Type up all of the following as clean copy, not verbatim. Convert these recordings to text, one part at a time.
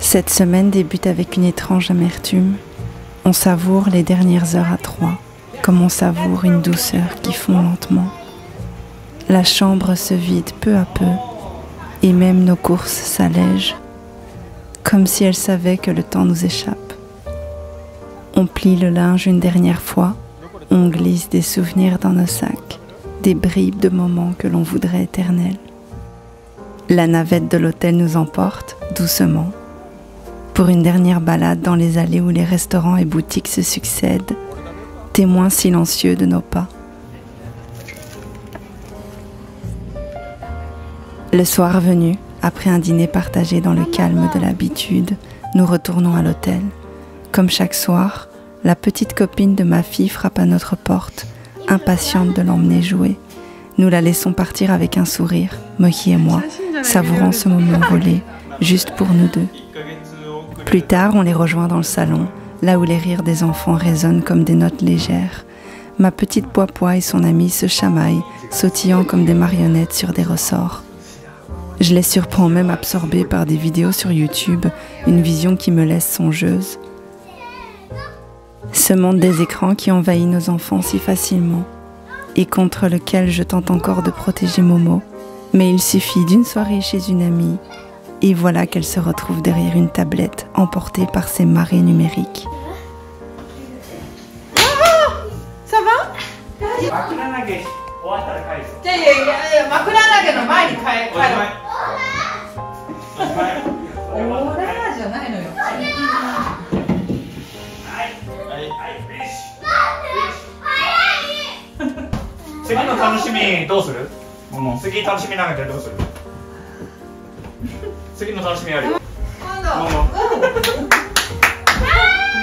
Cette semaine débute avec une étrange amertume. On savoure les dernières heures à trois, comme on savoure une douceur qui fond lentement. La chambre se vide peu à peu, et même nos courses s'allègent, comme si elle savait que le temps nous échappe. On plie le linge une dernière fois, on glisse des souvenirs dans nos sacs, des bribes de moments que l'on voudrait éternels. La navette de l'hôtel nous emporte, doucement, pour une dernière balade dans les allées où les restaurants et boutiques se succèdent, témoins silencieux de nos pas. Le soir venu, après un dîner partagé dans le calme de l'habitude, nous retournons à l'hôtel. Comme chaque soir, la petite copine de ma fille frappe à notre porte, impatiente de l'emmener jouer. Nous la laissons partir avec un sourire, Mohi et moi, savourant ce moment volé, juste pour nous deux. Plus tard, on les rejoint dans le salon, là où les rires des enfants résonnent comme des notes légères. Ma petite Poipois et son amie se chamaillent, sautillant comme des marionnettes sur des ressorts. Je les surprends même absorbés par des vidéos sur YouTube, une vision qui me laisse songeuse. Ce monde des écrans qui envahit nos enfants si facilement, et contre lequel je tente encore de protéger Momo. Mais il suffit d'une soirée chez une amie, et voilà qu'elle se retrouve derrière une tablette, emportée par ses marées numériques. Ça va?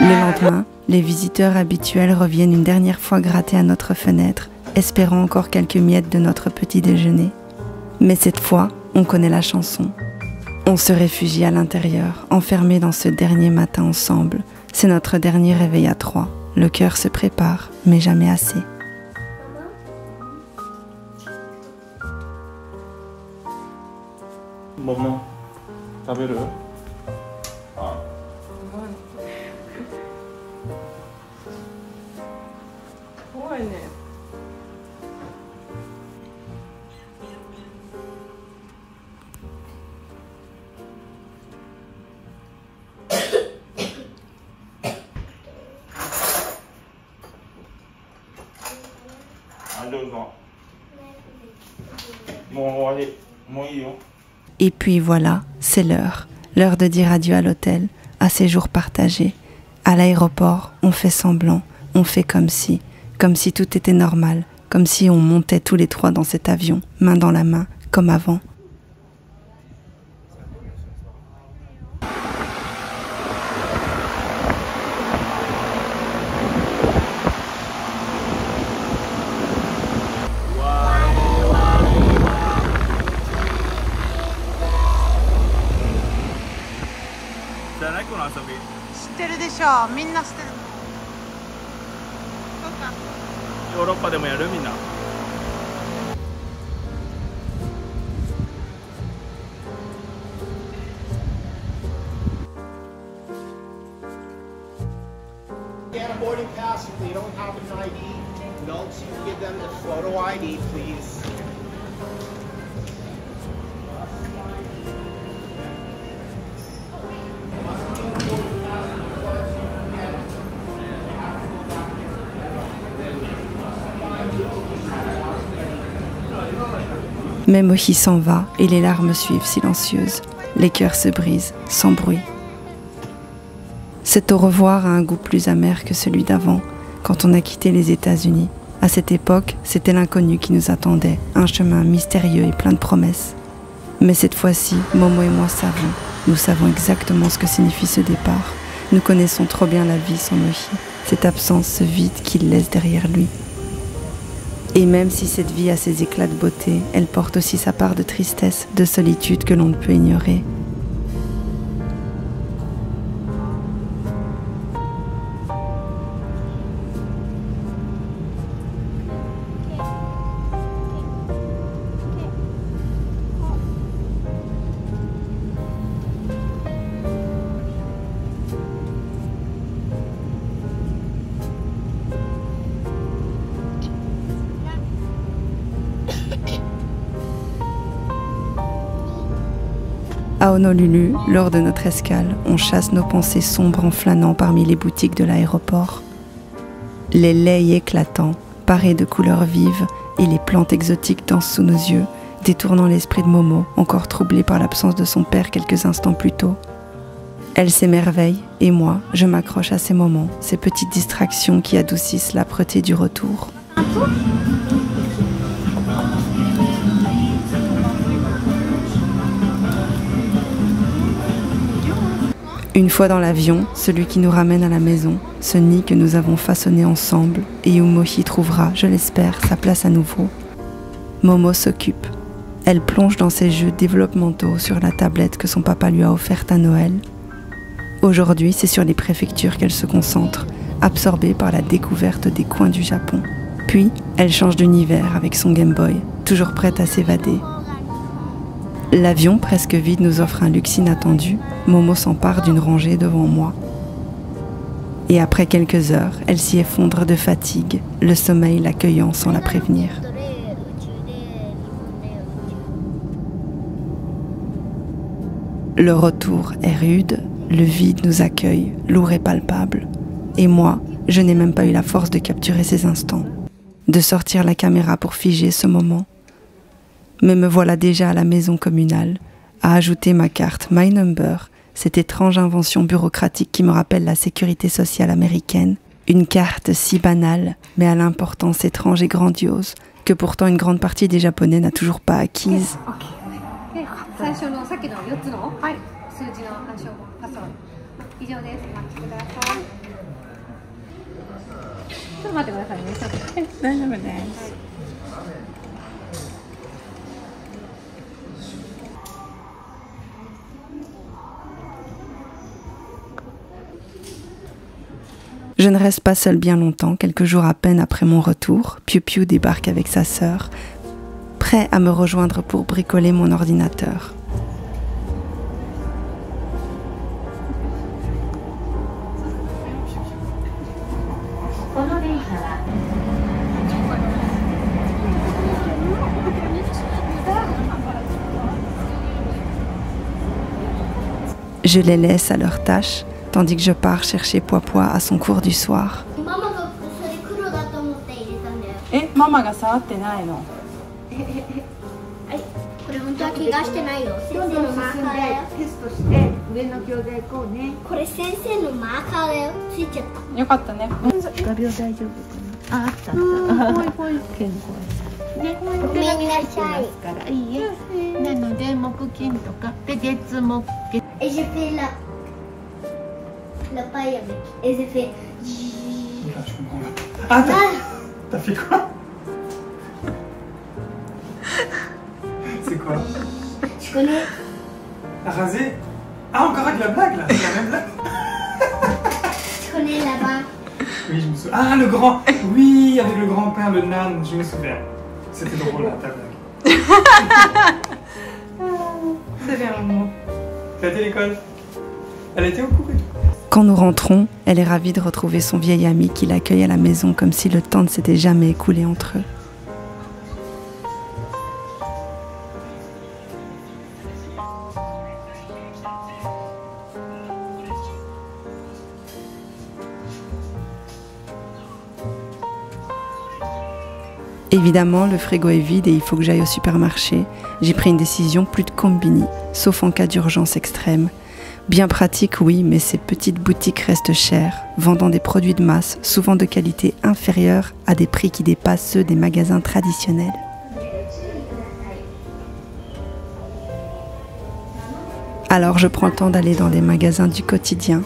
Le lendemain, les visiteurs habituels reviennent une dernière fois gratter à notre fenêtre, espérant encore quelques miettes de notre petit déjeuner. Mais cette fois, on connaît la chanson. On se réfugie à l'intérieur, enfermés dans ce dernier matin ensemble. C'est notre dernier réveil à trois. Le cœur se prépare, mais jamais assez. Momo, 食べる？あ。怖いね。あ、どうぞ。もう終わり。もういいよ。Et puis voilà, c'est l'heure de dire adieu à l'hôtel, à ces jours partagés. À l'aéroport, on fait semblant, on fait comme si tout était normal, comme si on montait tous les trois dans cet avion, main dans la main, comme avant. Get a boarding pass if they don't have an ID. Adults, you can give them the photo ID, please. Mais Mohi s'en va et les larmes suivent silencieuses. Les cœurs se brisent, sans bruit. Cet au revoir a un goût plus amer que celui d'avant, quand on a quitté les États-Unis. À cette époque, c'était l'inconnu qui nous attendait, un chemin mystérieux et plein de promesses. Mais cette fois-ci, Momo et moi savons. Nous savons exactement ce que signifie ce départ. Nous connaissons trop bien la vie sans Mohi, cette absence, ce vide qu'il laisse derrière lui. Et même si cette vie a ses éclats de beauté, elle porte aussi sa part de tristesse, de solitude que l'on ne peut ignorer. À Honolulu, lors de notre escale, on chasse nos pensées sombres en flânant parmi les boutiques de l'aéroport. Les laits éclatants, parés de couleurs vives, et les plantes exotiques dansent sous nos yeux, détournant l'esprit de Momo, encore troublé par l'absence de son père quelques instants plus tôt. Elle s'émerveille, et moi, je m'accroche à ces moments, ces petites distractions qui adoucissent l'âpreté du retour. Une fois dans l'avion, celui qui nous ramène à la maison, ce nid que nous avons façonné ensemble et où Mohi trouvera, je l'espère, sa place à nouveau. Momo s'occupe. Elle plonge dans ses jeux développementaux sur la tablette que son papa lui a offerte à Noël. Aujourd'hui, c'est sur les préfectures qu'elle se concentre, absorbée par la découverte des coins du Japon. Puis, elle change d'univers avec son Game Boy, toujours prête à s'évader. L'avion presque vide nous offre un luxe inattendu. Momo s'empare d'une rangée devant moi. Et après quelques heures, elle s'y effondre de fatigue, le sommeil l'accueillant sans la prévenir. Le retour est rude, le vide nous accueille, lourd et palpable. Et moi, je n'ai même pas eu la force de capturer ces instants, de sortir la caméra pour figer ce moment. Mais me voilà déjà à la maison communale, à ajouter ma carte My Number, cette étrange invention bureaucratique qui me rappelle la sécurité sociale américaine. Une carte si banale, mais à l'importance étrange et grandiose, que pourtant une grande partie des Japonais n'a toujours pas acquise. Je ne reste pas seule bien longtemps, quelques jours à peine après mon retour, Piu Piu débarque avec sa sœur, prêt à me rejoindre pour bricoler mon ordinateur. Je les laisse à leur tâche, tandis que je pars chercher Poipois à son cours du soir. Mamanが触ってないの。これ本当は怪我してないよ。先生のマーカーだよ。テストして上の教材行こうね。これ先生のマーカーだよ。ついちゃった。よかったね。画鋲大丈夫かな。あ、あったあった。ほいほい。健康ね。お手紙出してますからいいえ。なので木金とかで月木。Et j'ai fait la paille avec. Et j'ai fait. Ah, t'as fait quoi? C'est quoi? Tu connais? Raser? Ah, encore avec la blague là? C'est la même blague? Tu connais là-bas? Oui, je me souviens. Ah, le grand! Oui, avec le grand-père, le nan, je me souviens. C'était drôle là, ta blague. C'est bien un mot. T'as été à l'école? Elle était au cours et tout. Quand nous rentrons, elle est ravie de retrouver son vieil ami qui l'accueille à la maison comme si le temps ne s'était jamais écoulé entre eux. Évidemment, le frigo est vide et il faut que j'aille au supermarché. J'ai pris une décision, plus de combini, sauf en cas d'urgence extrême. Bien pratique, oui, mais ces petites boutiques restent chères, vendant des produits de masse, souvent de qualité inférieure à des prix qui dépassent ceux des magasins traditionnels. Alors je prends le temps d'aller dans les magasins du quotidien.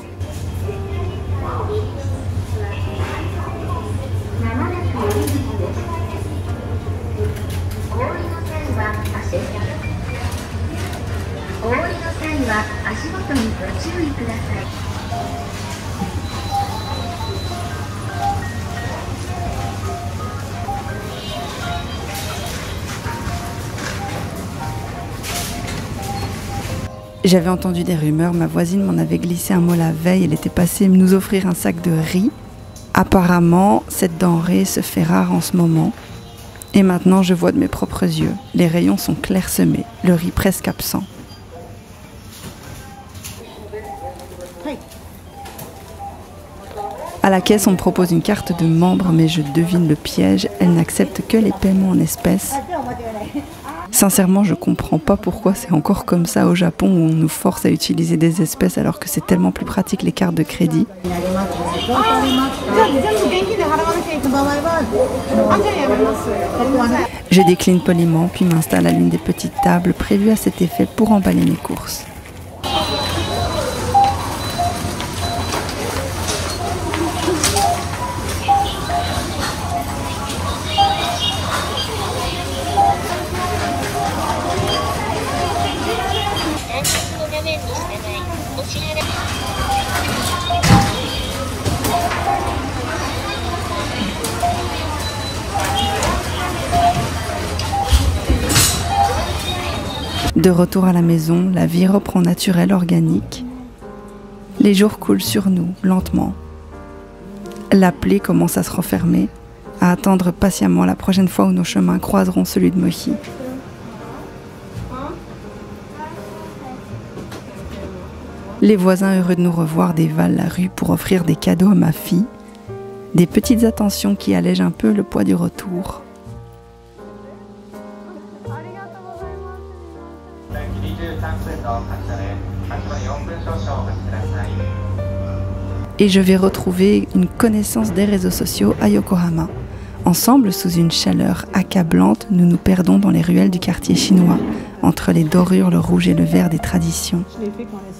J'avais entendu des rumeurs, ma voisine m'en avait glissé un mot la veille, elle était passée nous offrir un sac de riz. Apparemment, cette denrée se fait rare en ce moment. Et maintenant, je vois de mes propres yeux, les rayons sont clairsemés, le riz presque absent. À la caisse, on me propose une carte de membre, mais je devine le piège. Elle n'accepte que les paiements en espèces. Sincèrement, je comprends pas pourquoi c'est encore comme ça au Japon où on nous force à utiliser des espèces alors que c'est tellement plus pratique les cartes de crédit. Je décline poliment puis m'installe à l'une des petites tables prévues à cet effet pour emballer mes courses. De retour à la maison, la vie reprend naturelle, organique. Les jours coulent sur nous, lentement. La plaie commence à se refermer, à attendre patiemment la prochaine fois où nos chemins croiseront celui de Mochi. Les voisins heureux de nous revoir dévalent la rue pour offrir des cadeaux à ma fille, des petites attentions qui allègent un peu le poids du retour. Et je vais retrouver une connaissance des réseaux sociaux à Yokohama. Ensemble, sous une chaleur accablante, nous nous perdons dans les ruelles du quartier chinois, entre les dorures, le rouge et le vert des traditions.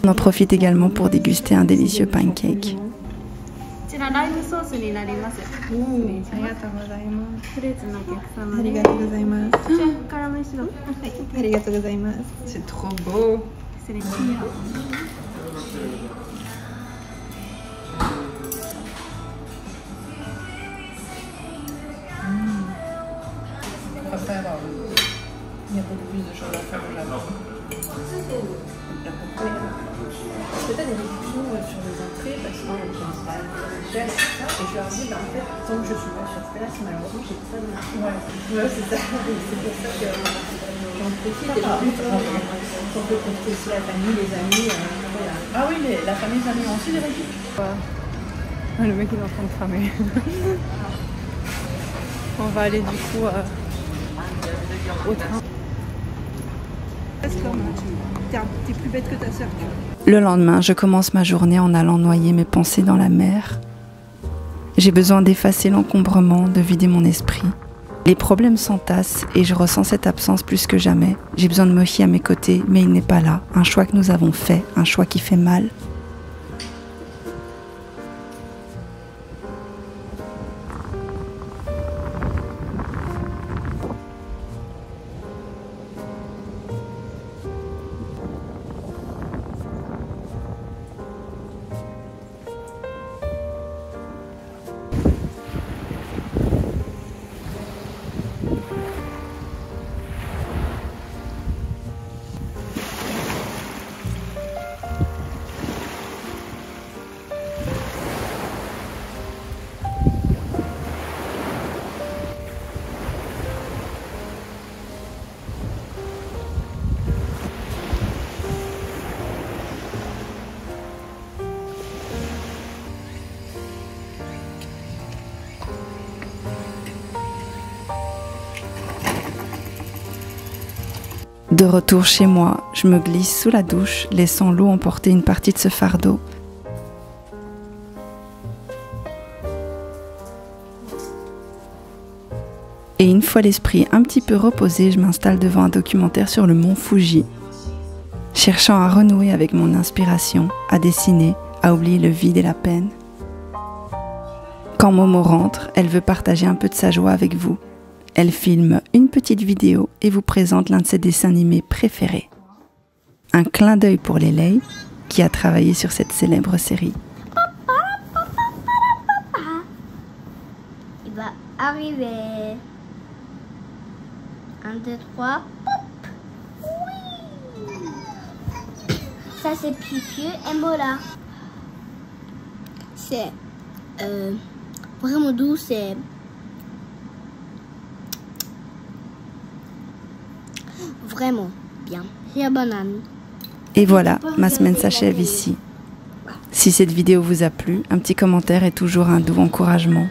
On en profite également pour déguster un délicieux pancake. C'est trop beau. Après, il y a beaucoup plus de choses à faire au Japon. Peut-être des discussions sur les entrées parce que et je leur dis, en fait, tant que je suis pas sur place, malheureusement, j'ai pas de marché. Ouais, c'est ça. C'est pour ça que j'en profite. Et on peut compter aussi la famille, les amis. Ah oui, la famille, les amis ont aussi des répliques. Le mec il est en train de cramer. On va aller du coup au train. T'es plus bête que ta sœur. Le lendemain, je commence ma journée en allant noyer mes pensées dans la mer. J'ai besoin d'effacer l'encombrement, de vider mon esprit. Les problèmes s'entassent et je ressens cette absence plus que jamais. J'ai besoin de Mochi à mes côtés, mais il n'est pas là. Un choix que nous avons fait, un choix qui fait mal. De retour chez moi, je me glisse sous la douche, laissant l'eau emporter une partie de ce fardeau. Et une fois l'esprit un petit peu reposé, je m'installe devant un documentaire sur le mont Fuji, cherchant à renouer avec mon inspiration, à dessiner, à oublier le vide et la peine. Quand Momo rentre, elle veut partager un peu de sa joie avec vous. Elle filme une petite vidéo et vous présente l'un de ses dessins animés préférés. Un clin d'œil pour Lélei, qui a travaillé sur cette célèbre série. Il va arriver. 1, 2, 3. Pop. Oui. Ça c'est Pipieu et Mola. C'est vraiment doux, c'est vraiment bien. C'est la banane. Et voilà, ma semaine s'achève ici. Si cette vidéo vous a plu, un petit commentaire est toujours un doux encouragement.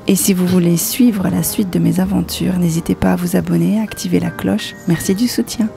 Et si vous voulez suivre la suite de mes aventures, n'hésitez pas à vous abonner et à activer la cloche. Merci du soutien.